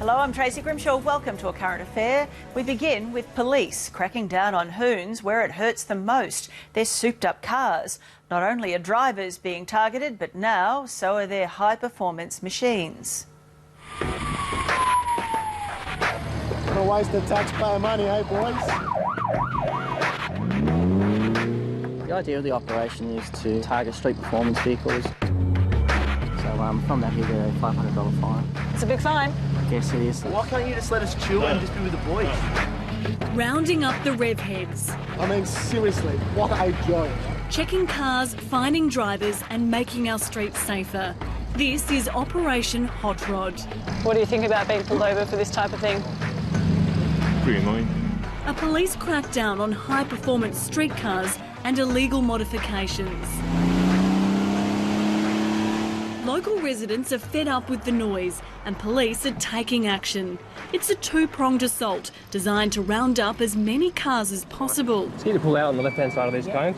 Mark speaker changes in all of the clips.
Speaker 1: Hello, I'm Tracy Grimshaw. Welcome to A Current Affair. We begin with police cracking down on hoons where it hurts them most, their souped-up cars. Not only are drivers being targeted, but now so are their high-performance machines.
Speaker 2: Gonna waste the taxpayer money, eh, boys?
Speaker 3: The idea of the operation is to target street performance vehicles. So from that, you get a $500 fine.
Speaker 1: It's a big fine.
Speaker 3: Yes, it is.
Speaker 4: Why can't you just let us chill and just be with the boys?
Speaker 5: Rounding up the rev heads.
Speaker 2: I mean, seriously, what a joke.
Speaker 5: Checking cars, finding drivers and making our streets safer. This is Operation Hotrod.
Speaker 1: What do you think about being pulled over for this type of thing?
Speaker 6: Pretty annoying.
Speaker 5: A police crackdown on high-performance street cars and illegal modifications. Local residents are fed up with the noise and police are taking action. It's a two-pronged assault designed to round up as many cars as possible.
Speaker 7: So you need to pull out on the left-hand side of these cones.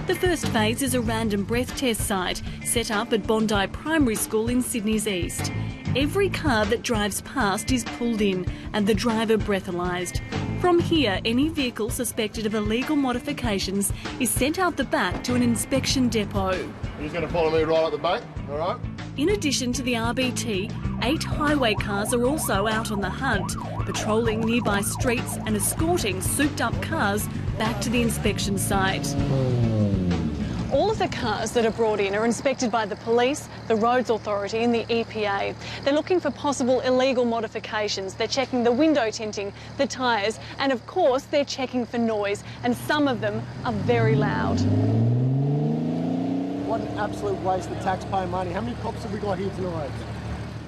Speaker 5: The first phase is a random breath test site set up at Bondi Primary School in Sydney's east. Every car that drives past is pulled in and the driver breathalyzed. From here, any vehicle suspected of illegal modifications is sent out the back to an inspection depot.
Speaker 2: You're just going to follow me right at the back, all right?
Speaker 5: In addition to the RBT, 8 highway cars are also out on the hunt, patrolling nearby streets and escorting souped-up cars back to the inspection site.
Speaker 8: All of the cars that are brought in are inspected by the police, the Roads Authority and the EPA. They're looking for possible illegal modifications. They're checking the window tinting, the tyres, and of course they're checking for noise, and some of them are very loud.
Speaker 2: What an absolute waste of taxpayer money. How many cops have we got here tonight?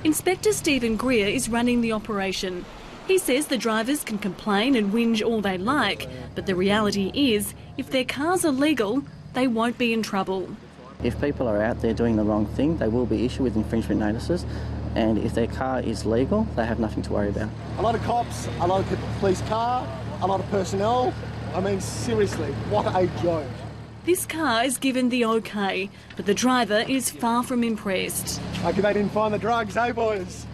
Speaker 5: Inspector Stephen Greer is running the operation. He says the drivers can complain and whinge all they like, but the reality is, if their cars are legal, they won't be in trouble.
Speaker 3: If people are out there doing the wrong thing, they will be issued with infringement notices, and if their car is legal, they have nothing to worry about.
Speaker 2: A lot of cops, a lot of police car, a lot of personnel. I mean, seriously, what a joke.
Speaker 5: This car is given the OK, but the driver is far from impressed.
Speaker 2: Okay, they didn't find the drugs, eh, boys?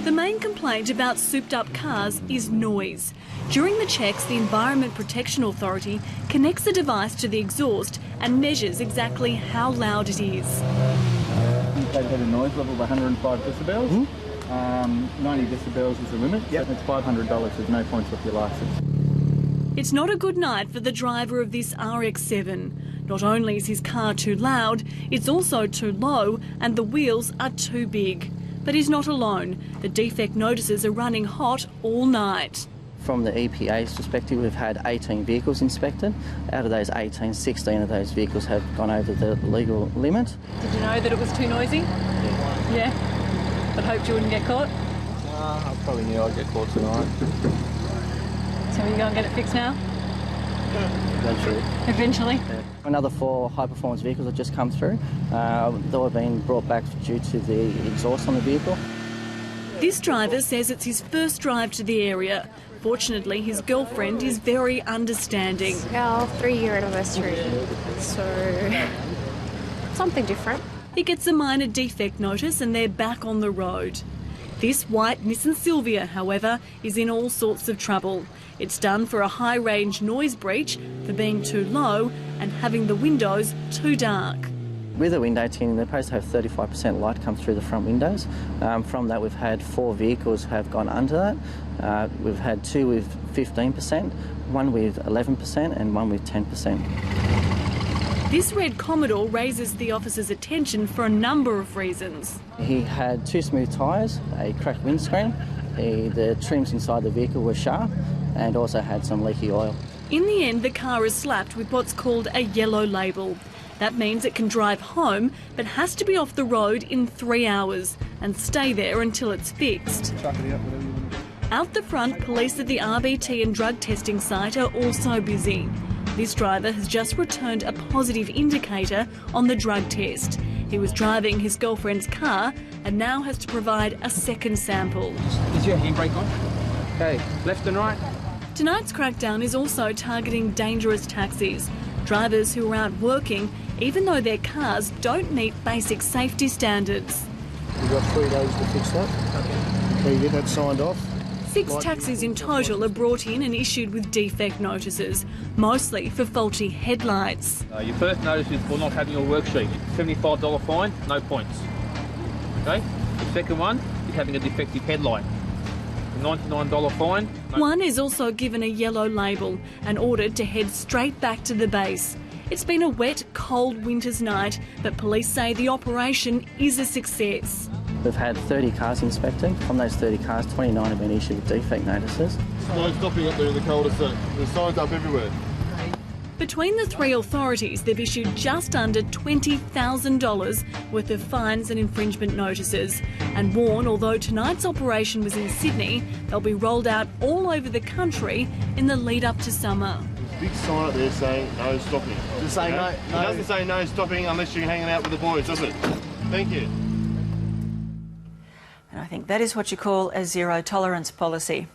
Speaker 5: The main complaint about souped-up cars is noise. During the checks, the Environment Protection Authority connects the device to the exhaust and measures exactly how loud it is.
Speaker 6: They've had a noise level of 105 decibels. 90 decibels is the limit. Yep. It's $500. There's no points off your licence.
Speaker 5: It's not a good night for the driver of this RX-7. Not only is his car too loud, it's also too low and the wheels are too big. But he's not alone. The defect notices are running hot all night.
Speaker 3: From the EPA's perspective, we've had 18 vehicles inspected. Out of those 18, 16 of those vehicles have gone over the legal limit.
Speaker 8: Did you know that it was too noisy? Yeah. But hoped you wouldn't get caught?
Speaker 6: I probably knew I'd get caught tonight.
Speaker 8: So will you go and get it fixed now?
Speaker 3: Eventually.
Speaker 8: Eventually?
Speaker 3: Yeah. Another 4 high-performance vehicles have just come through. They were being brought back due to the exhaust on the vehicle.
Speaker 5: This driver says it's his first drive to the area. Fortunately, his girlfriend is very understanding.
Speaker 9: Our 3-year anniversary, so something different.
Speaker 5: He gets a minor defect notice and they're back on the road. This white Nissan Silvia, however, is in all sorts of trouble. It's done for a high-range noise breach, for being too low and having the windows too dark.
Speaker 3: With the window tinting, they're supposed to have 35% light come through the front windows. From that, we've had 4 vehicles have gone under that. We've had 2 with 15%, 1 with 11% and 1 with 10%.
Speaker 5: This red Commodore raises the officer's attention for a number of reasons.
Speaker 3: He had 2 smooth tyres, a cracked windscreen, the trims inside the vehicle were sharp and also had some leaky oil.
Speaker 5: In the end, the car is slapped with what's called a yellow label. That means it can drive home, but has to be off the road in 3 hours and stay there until it's fixed. Out the front, police at the RBT and drug testing site are also busy. This driver has just returned a positive indicator on the drug test. He was driving his girlfriend's car and now has to provide a second sample.
Speaker 7: Is your handbrake on? Okay, left and right.
Speaker 5: Tonight's crackdown is also targeting dangerous taxis, drivers who are out working even though their cars don't meet basic safety standards.
Speaker 2: You've got 3 days to fix that. Okay, you get that signed off.
Speaker 5: 6 taxis in total are brought in and issued with defect notices, mostly for faulty headlights.
Speaker 7: Your first notice is for not having your worksheet. $75 fine, no points. Okay? The second one is having a defective headlight. $99 fine.
Speaker 5: One is also given a yellow label and ordered to head straight back to the base. It's been a wet, cold winter's night, but police say the operation is a success.
Speaker 3: We've had 30 cars inspected. From those 30 cars, 29 have been issued with defect notices.
Speaker 10: No stopping up there in the cul-de-sac. There's signs up everywhere.
Speaker 5: Between the 3 authorities, they've issued just under $20,000 worth of fines and infringement notices and warn, although tonight's operation was in Sydney, they'll be rolled out all over the country in the lead up to summer.
Speaker 10: Big sign up there saying no stopping. Just say no. It doesn't say no stopping unless you're hanging out with the boys, does it? Thank you.
Speaker 1: And I think that is what you call a zero tolerance policy.